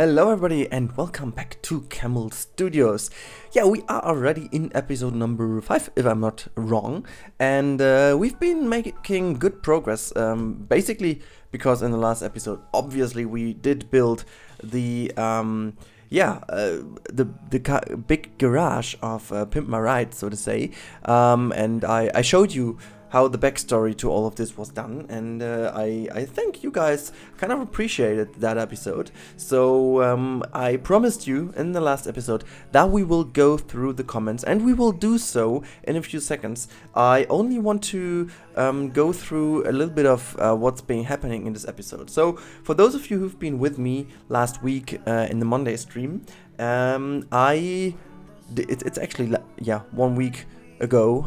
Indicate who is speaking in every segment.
Speaker 1: Hello everybody and welcome back to Camel Studios. Yeah, we are already in episode number 5 if I'm not wrong, and we've been making good progress, basically because in the last episode obviously we did build the big garage of Pimp My Ride, so to say, and I showed you how the backstory to all of this was done, and I think you guys kind of appreciated that episode. So I promised you in the last episode that we will go through the comments, and we will do so in a few seconds. I only want to go through a little bit of what's been happening in this episode. So for those of you who've been with me last week in the Monday stream, it's actually 1 week ago,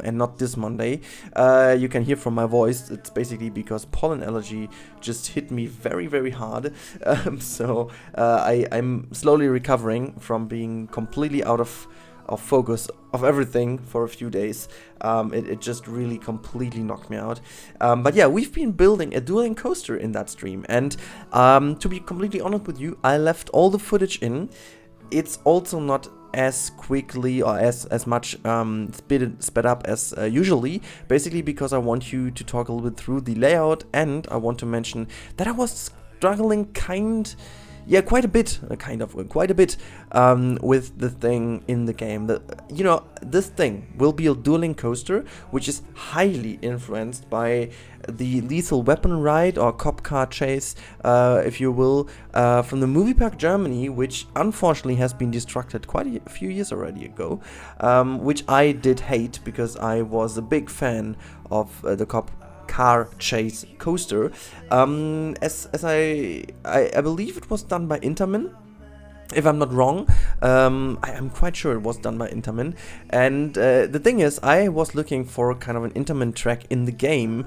Speaker 1: and not this Monday. You can hear from my voice, it's basically because pollen allergy just hit me very, very hard. So I'm slowly recovering from being completely out of focus of everything for a few days. It just really completely knocked me out. But yeah, we've been building a dueling coaster in that stream, and to be completely honest with you, I left all the footage in. It's also not as quickly or as much sped up as usually, basically because I want you to talk a little bit through the layout, and I want to mention that I was struggling quite a bit with the thing in the game. This thing will be a dueling coaster, which is highly influenced by the Lethal Weapon ride or cop car chase, if you will, from the movie park Germany, which unfortunately has been destructed quite a few years already ago, which I did hate because I was a big fan of the cop car chase coaster. As I believe it was done by Intamin, if I'm not wrong. I'm quite sure it was done by Intamin. And the thing is, I was looking for kind of an Intamin track in the game,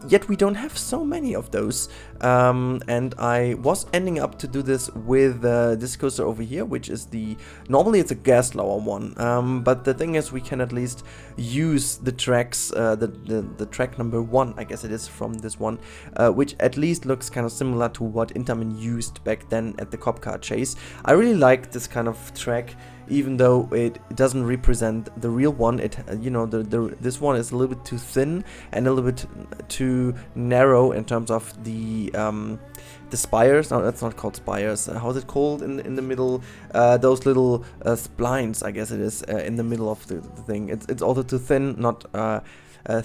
Speaker 1: yet we don't have so many of those, and I was ending up to do this with this coaster over here, which is normally it's a Gerstlauer one, but the thing is we can at least use the tracks, the track number 1, I guess it is, from this one, which at least looks kind of similar to what Intamin used back then at the cop car chase. I really like this kind of track, even though it doesn't represent the real one. This one is a little bit too thin and a little bit too narrow in terms of the spires. No, that's not called spires. How's it called in the middle? Those little splines, I guess it is, in the middle of the thing. It's also too thin, not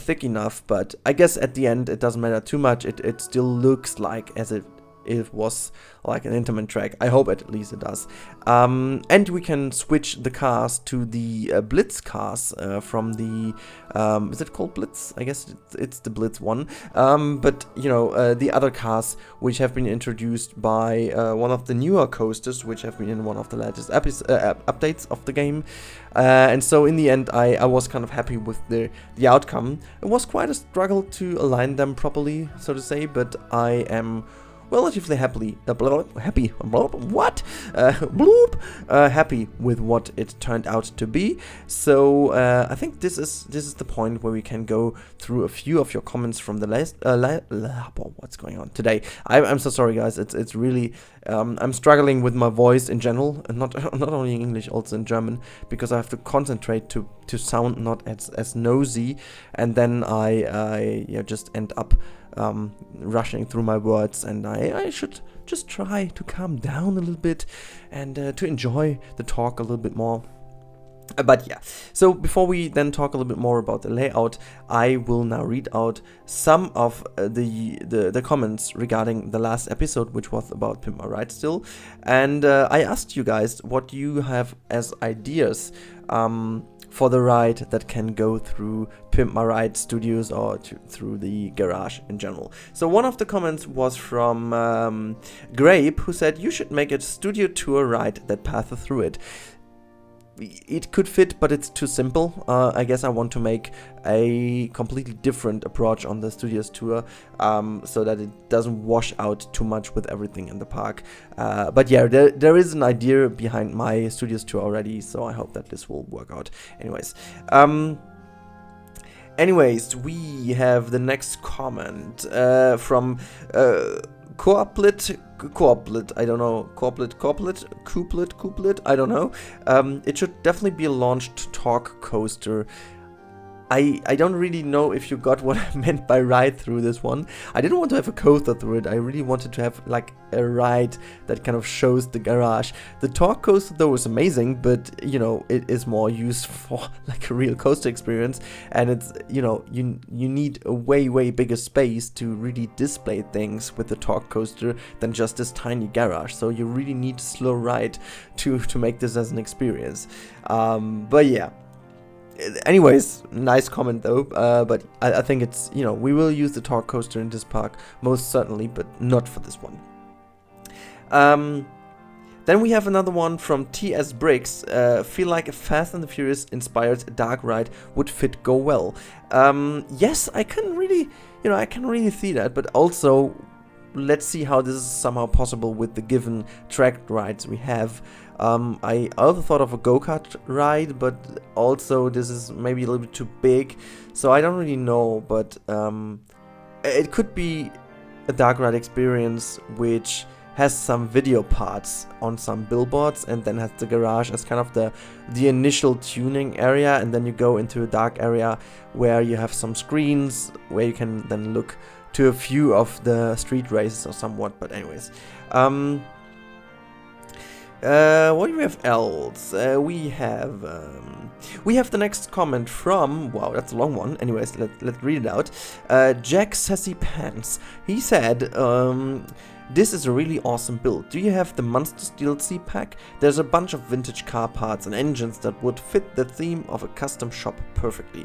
Speaker 1: thick enough. But I guess at the end it doesn't matter too much. It still looks like as if it was like an Intamin track. I hope at least it does. And we can switch the cars to the Blitz cars from the is it called Blitz? I guess it's the Blitz one. But the other cars which have been introduced by one of the newer coasters, which have been in one of the latest updates of the game. And so in the end, I was kind of happy with the outcome. It was quite a struggle to align them properly, so to say, but I am relatively happy with what it turned out to be. So I think this is the point where we can go through a few of your comments from the last what's going on today. I'm so sorry, guys. It's really I'm struggling with my voice in general, and not only in English, also in German, because I have to concentrate to sound not as nosy, and then I just end up rushing through my words, and I should just try to calm down a little bit and to enjoy the talk a little bit more. But yeah, so before we then talk a little bit more about the layout, I will now read out some of the comments regarding the last episode, which was about Pimp My Ride still. And I asked you guys what you have as ideas for the ride that can go through Pimp My Ride Studios or through the garage in general. So one of the comments was from Grape, who said you should make a studio tour ride that passes through it. It could fit, but it's too simple. I guess I want to make a completely different approach on the Studios tour, so that it doesn't wash out too much with everything in the park. But yeah, there is an idea behind my Studios tour already, so I hope that this will work out. Anyways, we have the next comment from couplet, I don't know, couplet, I don't know. It should definitely be a launched talk coaster. I don't really know if you got what I meant by ride through this one. I didn't want to have a coaster through it. I really wanted to have like a ride that kind of shows the garage. The talk coaster though is amazing, but you know, it is more used for like a real coaster experience, and it's, you know, you need a way bigger space to really display things with the talk coaster than just this tiny garage. So you really need a slow ride to make this as an experience. But yeah. Anyways, nice comment though, but I think it's, you know, we will use the talk coaster in this park, most certainly, but not for this one. Then we have another one from TS Briggs. Feel like a Fast and the Furious inspired dark ride would fit go well. Yes, I can really see that, but also let's see how this is somehow possible with the given track rides we have. I also thought of a go-kart ride, but also this is maybe a little bit too big, so I don't really know, but it could be a dark ride experience which has some video parts on some billboards and then has the garage as kind of the initial tuning area, and then you go into a dark area where you have some screens where you can then look to a few of the street races or somewhat. But anyways, what do we have else? We have the next comment from, wow, that's a long one. Anyways, let's read it out. Jack Sassy Pants. He said, this is a really awesome build. Do you have the Monsters DLC pack? There's a bunch of vintage car parts and engines that would fit the theme of a custom shop perfectly.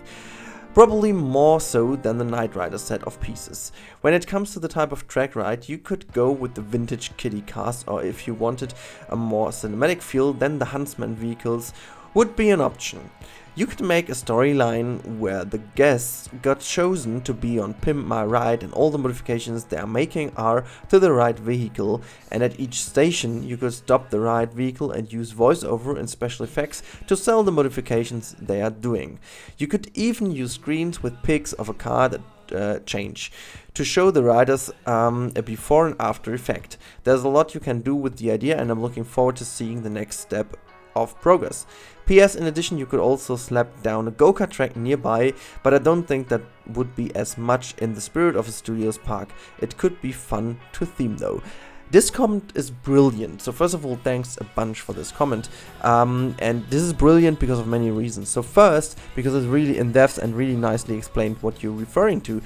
Speaker 1: Probably more so than the Knight Rider set of pieces. When it comes to the type of track ride, you could go with the vintage kiddie cars, or if you wanted a more cinematic feel, then the Huntsman vehicles would be an option. You could make a storyline where the guests got chosen to be on Pimp My Ride, and all the modifications they are making are to the ride vehicle, and at each station you could stop the ride vehicle and use voiceover and special effects to sell the modifications they are doing. You could even use screens with pics of a car that change to show the riders a before and after effect. There's a lot you can do with the idea, and I'm looking forward to seeing the next step of progress. PS, in addition, you could also slap down a go-kart track nearby, but I don't think that would be as much in the spirit of a Studios park. It could be fun to theme though. This comment is brilliant. So first of all, thanks a bunch for this comment. And this is brilliant because of many reasons. So first, because it's really in-depth and really nicely explained what you're referring to.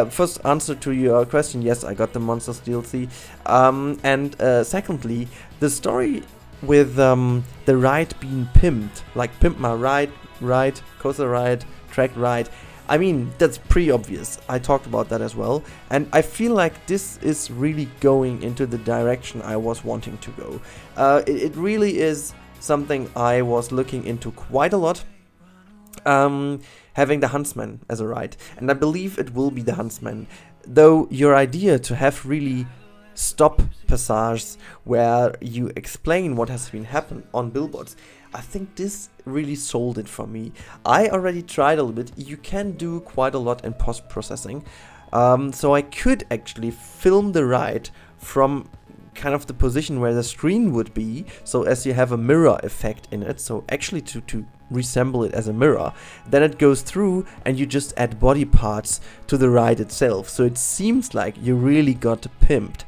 Speaker 1: First answer to your question, yes, I got the Monsters DLC. And secondly, the story with the ride being pimped, like Pimp My Ride, Coaster Ride, Track Ride. I mean, that's pretty obvious. I talked about that as well, and I feel like this is really going into the direction I was wanting to go. It really is something I was looking into quite a lot, having the Huntsman as a ride, and I believe it will be the Huntsman. Though your idea to have really stop passages where you explain what has been happened on billboards, I think this really sold it for me. I already tried a little bit. You can do quite a lot in post-processing, so I could actually film the ride from kind of the position where the screen would be, so as you have a mirror effect in it, so actually to resemble it as a mirror. Then it goes through and you just add body parts to the ride itself, so it seems like you really got pimped.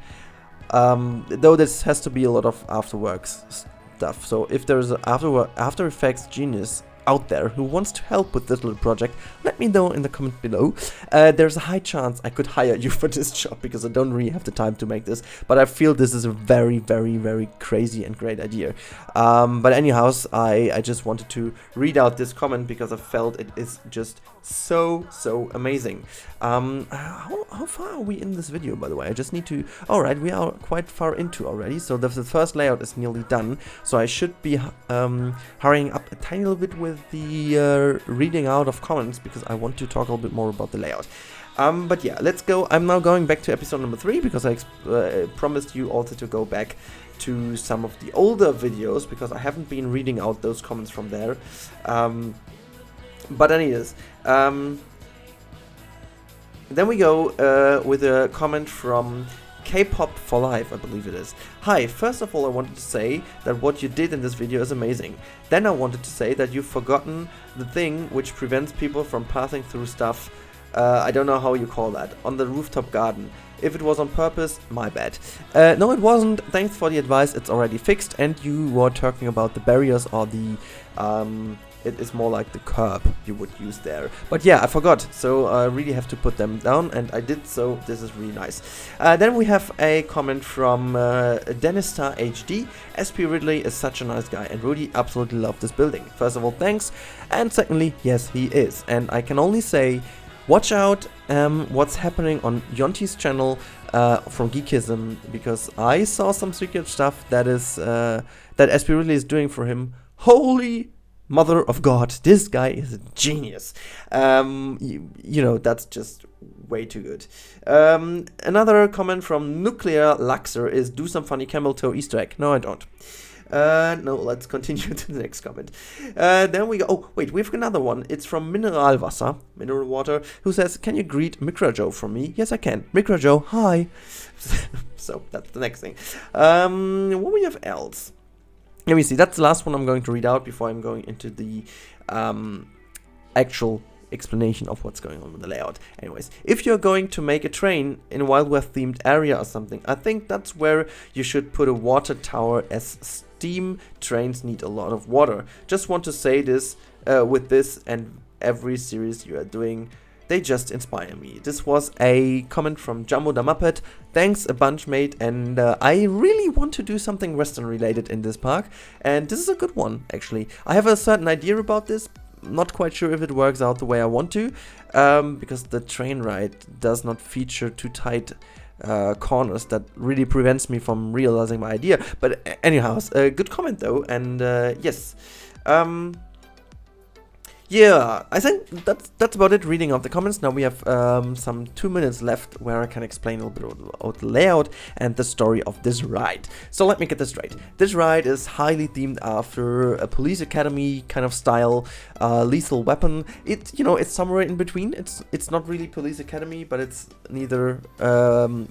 Speaker 1: Though this has to be a lot of afterworks stuff, so if there's an After Effects genius out there who wants to help with this little project, let me know in the comment below. There's a high chance I could hire you for this job, because I don't really have the time to make this, but I feel this is a very, very, very crazy and great idea. But anyhow, I just wanted to read out this comment because I felt it is just so amazing. How far are we in this video, by the way? I just need to... Alright, we are quite far into already, so the first layout is nearly done, so I should be hurrying up a tiny little bit with the reading out of comments, because I want to talk a little bit more about the layout. But yeah, let's go. I'm now going back to episode number 3, because I promised you also to go back to some of the older videos, because I haven't been reading out those comments from there. But anyways, then we go with a comment from K-pop for life, I believe it is. Hi, first of all I wanted to say that what you did in this video is amazing. Then I wanted to say that you've forgotten the thing which prevents people from passing through stuff, I don't know how you call that, on the rooftop garden. If it was on purpose, my bad. No, it wasn't. Thanks for the advice, it's already fixed. And you were talking about the barriers or the... it is more like the curb you would use there. But yeah, I forgot, so I really have to put them down, and I did, so this is really nice. Then we have a comment from Denistar HD. SP Ridley is such a nice guy, and Rudi absolutely loved this building. First of all, thanks, and secondly, yes, he is. And I can only say, watch out what's happening on Yonti's channel from Geekism, because I saw some secret stuff that is that SP Ridley is doing for him. Holy mother of God, this guy is a genius. You know, that's just way too good. Another comment from Nuclear Luxor is, do some funny camel toe Easter egg. No, I don't. No, let's continue to the next comment. Then we go, oh, wait, we have another one. It's from Mineralwasser, Mineral Water, who says, can you greet Microjoe from me? Yes, I can. Microjoe, hi. So, that's the next thing. What we have else? Let me see, that's the last one I'm going to read out before I'm going into the actual explanation of what's going on with the layout. Anyways, if you're going to make a train in a Wild West themed area or something, I think that's where you should put a water tower, as steam trains need a lot of water. Just want to say this with this and every series you are doing. They just inspire me. This was a comment from Jumbo the Muppet. Thanks a bunch, mate. And I really want to do something Western related in this park. And this is a good one, actually. I have a certain idea about this. Not quite sure if it works out the way I want to. Because the train ride does not feature too tight corners. That really prevents me from realizing my idea. But anyhow, good comment though. And yes. Yeah, I think that's about it reading of the comments. Now we have some 2 minutes left where I can explain a little bit about the layout and the story of this ride. So let me get this straight. This ride is highly themed after a police academy kind of style, lethal weapon. It's somewhere in between. It's not really police academy, but it's neither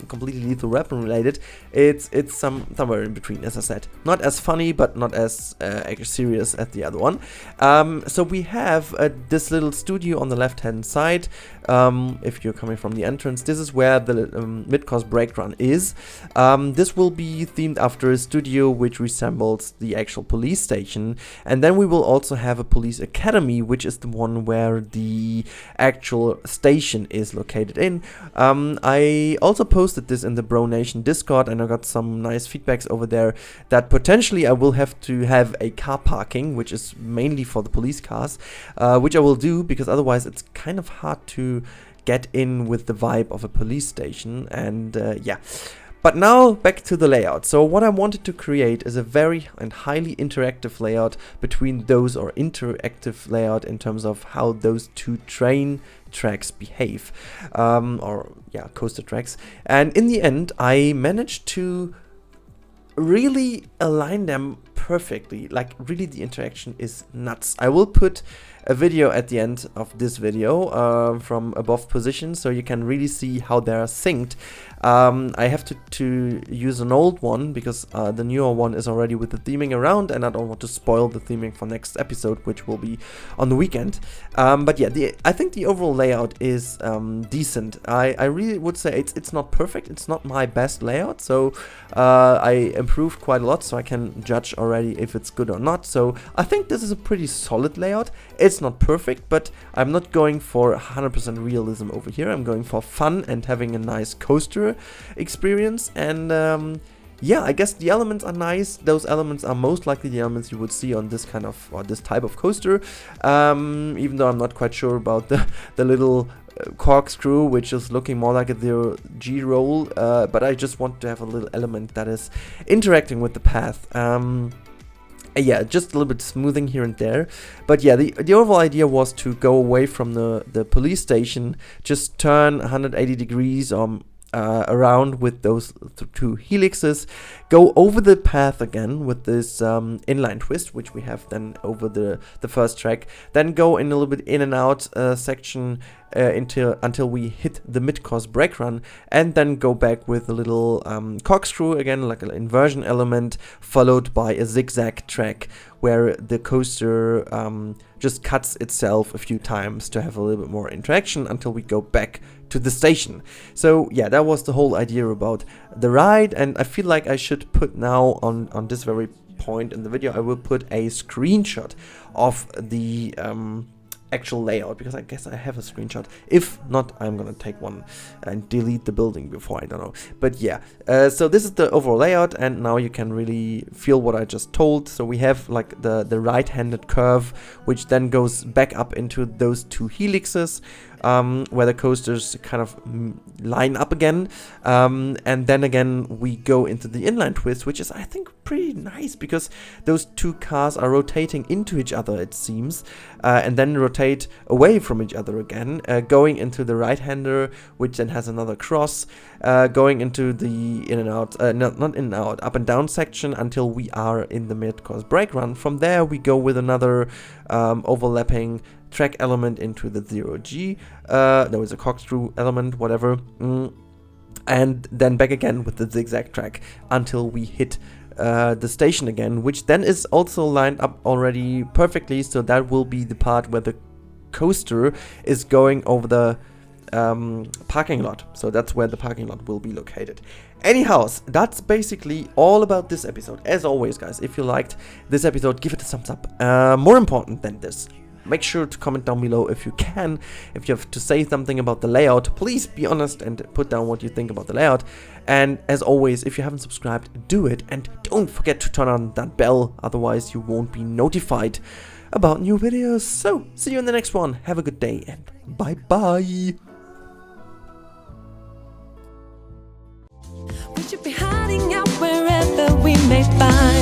Speaker 1: completely lethal weapon related. It's somewhere in between, as I said. Not as funny, but not as serious as the other one. So we have this little studio on the left hand side. If you're coming from the entrance, this is where the mid-course brake run is. This will be themed after a studio which resembles the actual police station, and then we will also have a police academy, which is the one where the actual station is located in. I also posted this in the Bro Nation Discord, and I got some nice feedbacks over there that potentially I will have to have a car parking, which is mainly for the police cars, which I will do, because otherwise it's kind of hard to get in with the vibe of a police station. And yeah, but now back to the layout. So what I wanted to create is a very and highly interactive layout between those, or interactive layout in terms of how those two train tracks behave, or yeah, coaster tracks. And in the end I managed to really align them perfectly. Like, really, the interaction is nuts. I will put a video at the end of this video from above position, so you can really see how they're synced. I have to use an old one because the newer one is already with the theming around, and I don't want to spoil the theming for next episode, which will be on the weekend. But yeah, I think the overall layout is decent. I really would say it's not perfect. It's not my best layout, so I improved quite a lot, so I can judge already if it's good or not. So I think this is a pretty solid layout. It's not perfect, but I'm not going for 100% realism over here. I'm going for fun and having a nice coaster experience. And yeah, I guess the elements are nice. Those elements are most likely the elements you would see on this kind of, or this type of coaster. Even though I'm not quite sure about the little corkscrew, which is looking more like a 0G roll, but I just want to have a little element that is interacting with the path. Yeah, just a little bit smoothing here and there. But yeah, the overall idea was to go away from the police station, just turn 180 degrees around with those two helixes, go over the path again with this inline twist, which we have then over the first track, then go in a little bit in and out section until we hit the mid-course brake run, and then go back with a little corkscrew again, like an inversion element, followed by a zigzag track where the coaster just cuts itself a few times to have a little bit more interaction until we go back to the station. So yeah, that was the whole idea about the ride, and I feel like I should put now on this very point in the video, I will put a screenshot of the actual layout, because I guess I have a screenshot. If not, I'm gonna take one and delete the building before, I don't know. But yeah, so this is the overall layout, and now you can really feel what I just told. So we have like the right-handed curve, which then goes back up into those two helixes, where the coasters kind of line up again, and then again we go into the inline twist, which is, I think, pretty nice, because those two cars are rotating into each other, it seems, and then rotate away from each other again, going into the right-hander, which then has another cross, going into the in and out, not in and out, up and down section until we are in the mid-course brake run. From there we go with another overlapping track element into the 0G, there was a corkscrew element, whatever, and then back again with the zigzag track until we hit the station again, which then is also lined up already perfectly, so that will be the part where the coaster is going over the parking lot. So that's where the parking lot will be located. Anyhows, that's basically all about this episode. As always, guys, if you liked this episode, give it a thumbs up. More important than this, make sure to comment down below if you can. If you have to say something about the layout, please be honest and put down what you think about the layout. And as always, if you haven't subscribed, do it. And don't forget to turn on that bell, otherwise you won't be notified about new videos. So, see you in the next one. Have a good day and bye-bye. We should be hiding out wherever we may find